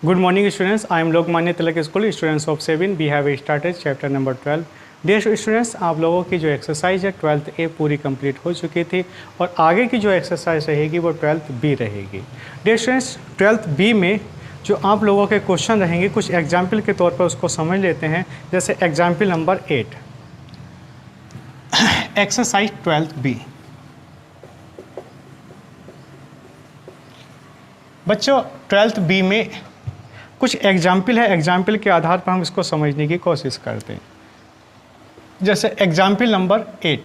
Good morning students, I am Lokmanya Tilak School, students of 7, we have started chapter number 12. Dear students, आप लोगों की जो exercise है 12th ए पूरी complete हो चुकी थी और आगे की जो एक्सरसाइज रहेगी वो 12th बी रहेगी। डियर स्टूडेंट्स, 12th बी में जो आप लोगों के क्वेश्चन रहेंगे कुछ एग्जाम्पल के तौर पर उसको समझ लेते हैं। जैसे example number 8, exercise 12th B. बच्चों 12th बी में कुछ एग्जाम्पल है, एग्जाम्पल के आधार पर हम इसको समझने की कोशिश करते हैं। जैसे एग्जाम्पल नंबर 8,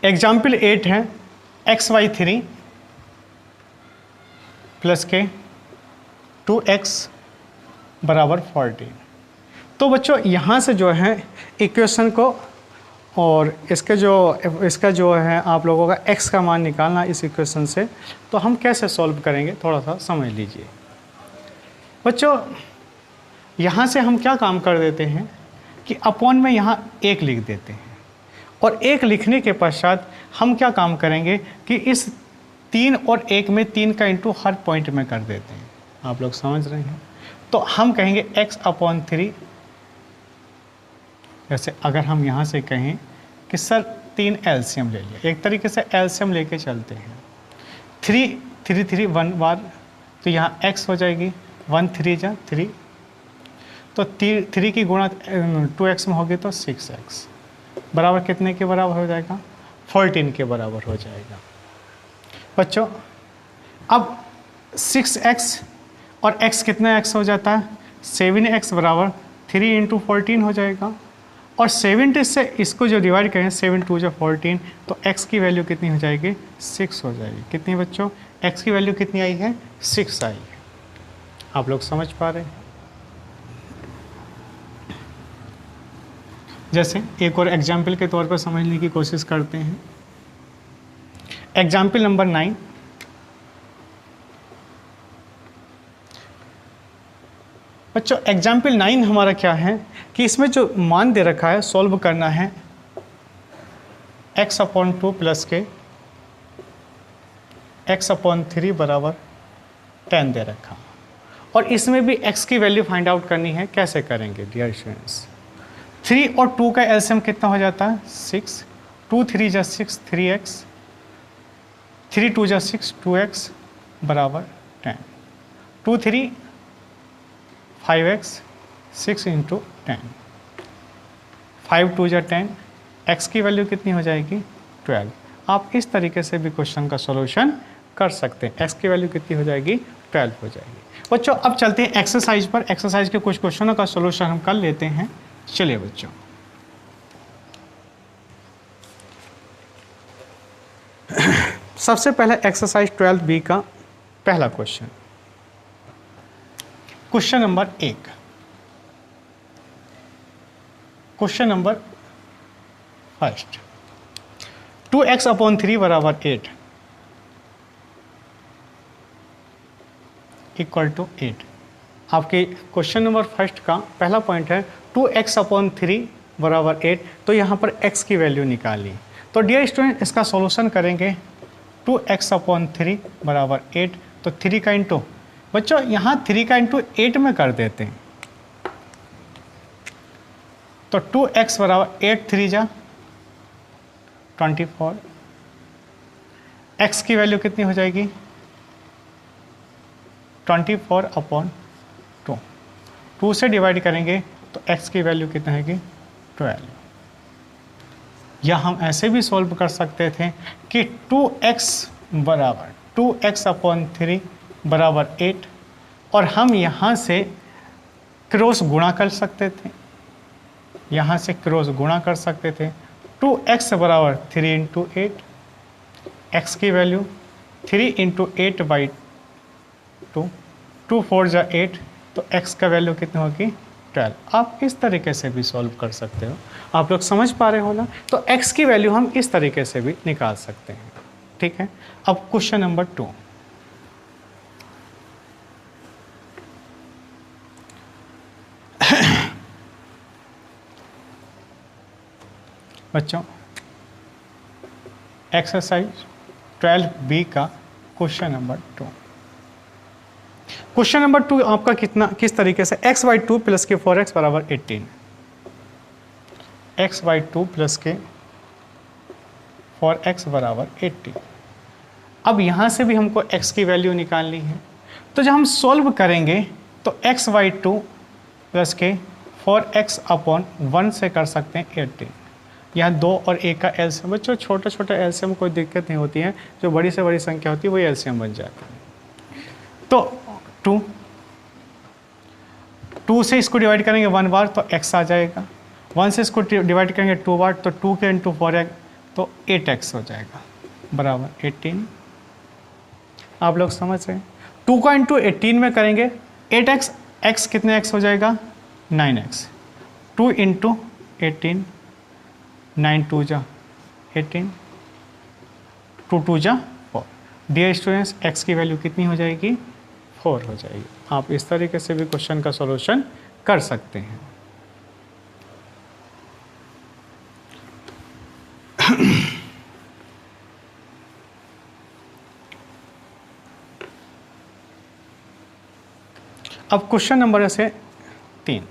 एग्जाम्पल 8 है xy3 प्लस के 2x बराबर 14। तो बच्चों यहाँ से जो है इक्वेशन को और इसका जो है आप लोगों का x का मान निकालना इस इक्वेशन से, तो हम कैसे सॉल्व करेंगे थोड़ा सा समझ लीजिए। बच्चों यहाँ से हम क्या काम कर देते हैं कि अपॉन में यहाँ 1 लिख देते हैं और 1 लिखने के पश्चात हम क्या काम करेंगे कि इस 3 और 1 में 3 का इंटू हर पॉइंट में कर देते हैं। आप लोग समझ रहे हैं? तो हम कहेंगे x/3। जैसे अगर हम यहाँ से कहें कि सर 3 एलसीएम ले लिया, एक तरीके से एलसीएम लेके चलते हैं। 3 3 3 1 बार, तो यहाँ x हो जाएगी 1 3 जा 3, तो 3 की गुणा 2x में होगी तो 6x बराबर कितने के बराबर हो जाएगा? 14 के बराबर हो जाएगा। बच्चों अब 6x और x कितना x हो जाता है? 7x बराबर 3 × 14 हो जाएगा। और 70 से इसको जो डिवाइड करें 7 2 जो 14, तो x की वैल्यू कितनी हो जाएगी? 6 हो जाएगी। कितनी बच्चों? x की वैल्यू कितनी आई है? 6 आई है। आप लोग समझ पा रहे हैं? जैसे एक और एग्जाम्पल के तौर पर समझने की कोशिश करते हैं। एग्जाम्पल नंबर 9, बच्चों एग्जाम्पल 9 हमारा क्या है कि इसमें जो मान दे रखा है सॉल्व करना है x/2 प्लस के x/3 बराबर 10 दे रखा, और इसमें भी x की वैल्यू फाइंड आउट करनी है। कैसे करेंगे डियर स्टूडेंट्स? 3 और 2 का एलसीएम कितना हो जाता है? 6, 2 3 जा 6 3x, 3 2 जा 6 2x बराबर 10, 2 3 5x 6 × 10, 5 2 जा 10, x की वैल्यू कितनी हो जाएगी? 12। आप इस तरीके से भी क्वेश्चन का सॉल्यूशन कर सकते हैं। x की वैल्यू कितनी हो जाएगी? 12 हो जाएगी। बच्चों अब चलते हैं एक्सरसाइज पर। एक्सरसाइज के कुछ क्वेश्चनों का सॉल्यूशन हम कर लेते हैं। चलिए बच्चों, सबसे पहले एक्सरसाइज 12 बी का पहला question, question number 1। Question number first, 2x/3 बराबर 8 इक्वल टू 8। आपके क्वेश्चन नंबर फर्स्ट का पहला पॉइंट है 2x/3 बराबर 8, तो यहाँ पर x की वैल्यू निकाली। तो डियर स्टूडेंट इसका सॉल्यूशन करेंगे। 2x/3 बराबर 8, तो 3 का इंटू, बच्चों यहाँ 3 का इंटू 8 में कर देते हैं, तो 2x बराबर 8 3 जा 24। x की वैल्यू कितनी हो जाएगी? 24/2। 2 से डिवाइड करेंगे तो x की वैल्यू कितनी होगी? 12। या हम ऐसे भी सॉल्व कर सकते थे कि 2x बराबर 2x/3 बराबर 8, और हम यहाँ से क्रॉस गुणा कर सकते थे, यहाँ से क्रॉस गुणा कर सकते थे। 2x बराबर 3 × 8, x की वैल्यू 3 × 8/2, 2 4 जा 8, तो x का वैल्यू कितनी होगी? 12। आप इस तरीके से भी सॉल्व कर सकते हो। आप लोग समझ पा रहे हो ना? तो x की वैल्यू हम इस तरीके से भी निकाल सकते हैं। ठीक है। अब क्वेश्चन नंबर 2, बच्चों एक्सरसाइज 12 बी का क्वेश्चन नंबर 2। क्वेश्चन नंबर 2 आपका किस तरीके से x/2 प्लस के 4x बराबर 18, x/2 प्लस के 4x बराबर 18। अब यहाँ से भी हमको x की वैल्यू निकालनी है, तो जब हम सॉल्व करेंगे तो x/2 प्लस के 4x अपॉन 1 से कर सकते हैं 18। यहाँ 2 और 1 का एलसीएम, बच्चों छोटा छोटा एलसीएम कोई दिक्कत नहीं होती है, जो बड़ी से बड़ी संख्या होती है वही एलसीएम बन जाता है। तो 2 से इसको डिवाइड करेंगे 1 बार तो x आ जाएगा, 1 से इसको डिवाइड करेंगे 2 बार तो 2 के इंटू 4x तो 8x हो जाएगा बराबर 18। आप लोग समझ रहे हैं? 2 का इंटू 18 में करेंगे 8x, x कितने x हो जाएगा 9x, 2 इंटू 18, 9 2 जा 18, 2 2 जा 4। डियर स्टूडेंट्स x की वैल्यू कितनी हो जाएगी 4 हो जाएगी। आप इस तरीके से भी क्वेश्चन का सॉल्यूशन कर सकते हैं। अब क्वेश्चन नंबर से 3,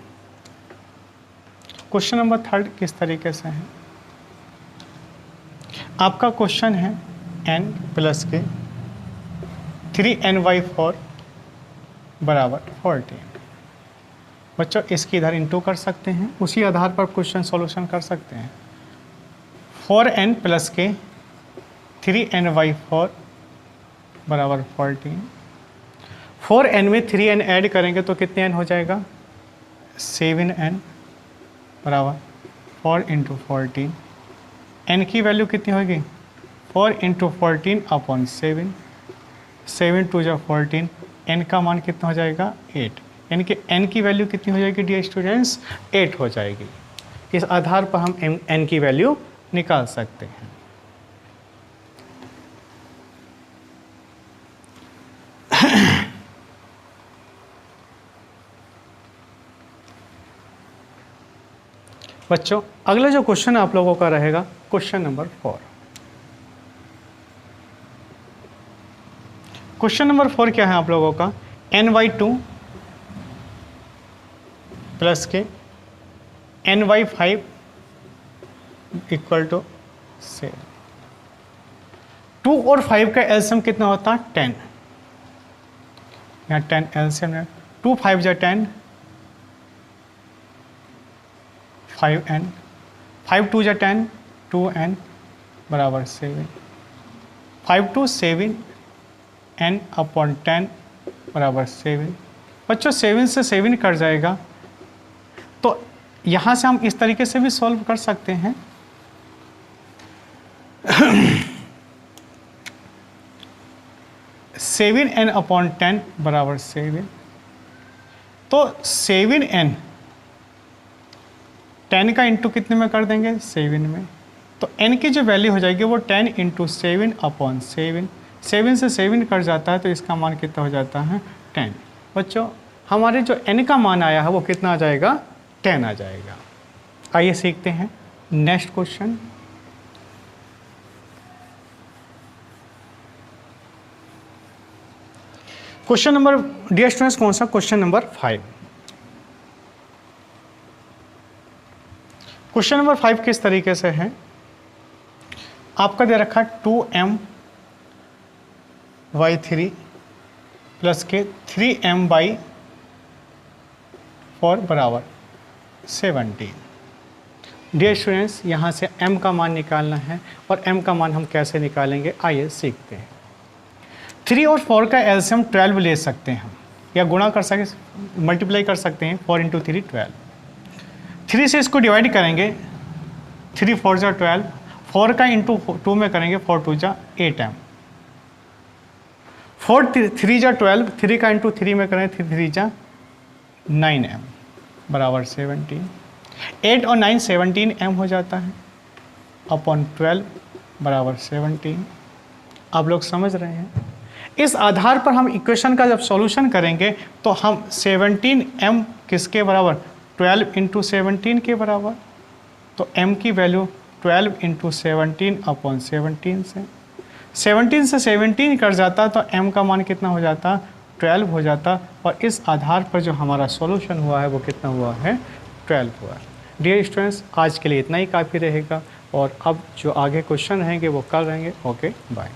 क्वेश्चन नंबर 3 किस तरीके से है? आपका क्वेश्चन है n प्लस के 3n/4 बराबर 14। बच्चों इसकी इधर इंटू कर सकते हैं, उसी आधार पर क्वेश्चन सॉल्यूशन कर सकते हैं। 4n प्लस के 3n/4 बराबर 14। 4n में 3n ऐड करेंगे तो कितने n हो जाएगा 7n बराबर 4 इंटू 14। n की वैल्यू कितनी होगी 4 इंटू 14 अपॉन 7, 7 2 जा 14, n का मान कितना हो जाएगा 8। यानी कि n की वैल्यू कितनी हो जाएगी डियर स्टूडेंट्स 8 हो जाएगी। इस आधार पर हम n की वैल्यू निकाल सकते हैं। बच्चों अगला जो क्वेश्चन आप लोगों का रहेगा क्वेश्चन नंबर 4। क्वेश्चन नंबर 4 क्या है आप लोगों का n/2 प्लस के n/5 इक्वल टू 7। 2 और 5 का एलसीएम कितना होता है 10। यहाँ 10 एलसीएम है, 2 5 जा 10, 5n, 5 2 जा 10, 2n बराबर 7, 5 2 7 n अपॉन 10 बराबर 7। बच्चों 7 से 7 कट जाएगा, तो यहाँ से हम इस तरीके से भी सॉल्व कर सकते हैं। 7n अपॉन 10 बराबर 7, तो 7n 10 का इंटू कितने में कर देंगे 7 में, तो n की जो वैल्यू हो जाएगी वो 10 इंटू 7 अपॉन 7। 7 से 7 कट जाता है तो इसका मान कितना हो जाता है 10। बच्चों हमारे जो n का मान आया है वो कितना आ जाएगा 10 आ जाएगा। आइए सीखते हैं next question. Question number dear students कौन सा क्वेश्चन नंबर 5। क्वेश्चन नंबर 5 किस तरीके से है? आपका दे रखा 2m/3 प्लस के 3m/4 बराबर 17। डियर स्टूडेंट्स यहाँ से m का मान निकालना है, और m का मान हम कैसे निकालेंगे आइए सीखते हैं। 3 और 4 का एलसीएम 12 ले सकते हैं हम, या गुणा कर सकते मल्टीप्लाई कर सकते हैं। 4 इंटू 3 12। 3 से इसको डिवाइड करेंगे, 3 4 जा 12, 4 का इंटू 2 में करेंगे 4 2 जा 8m, 4 3 जा 12, 3 का इंटू 3 में करेंगे 3 3 जा 9m बराबर 17। 8 और 9 17m हो जाता है अपॉन 12 बराबर 17। आप लोग समझ रहे हैं? इस आधार पर हम इक्वेशन का जब सॉल्यूशन करेंगे तो हम 17m किसके बराबर 12 इंटू 17 के बराबर, तो m की वैल्यू 12 इंटू 17 अपॉन 17 से 17 कट जाता तो m का मान कितना हो जाता 12 हो जाता और इस आधार पर जो हमारा सॉल्यूशन हुआ है वो कितना हुआ है, 12 हुआ है। डियर स्टूडेंट्स, आज के लिए इतना ही काफ़ी रहेगा और अब जो आगे क्वेश्चन रहेंगे वो कल रहेंगे। Okay bye.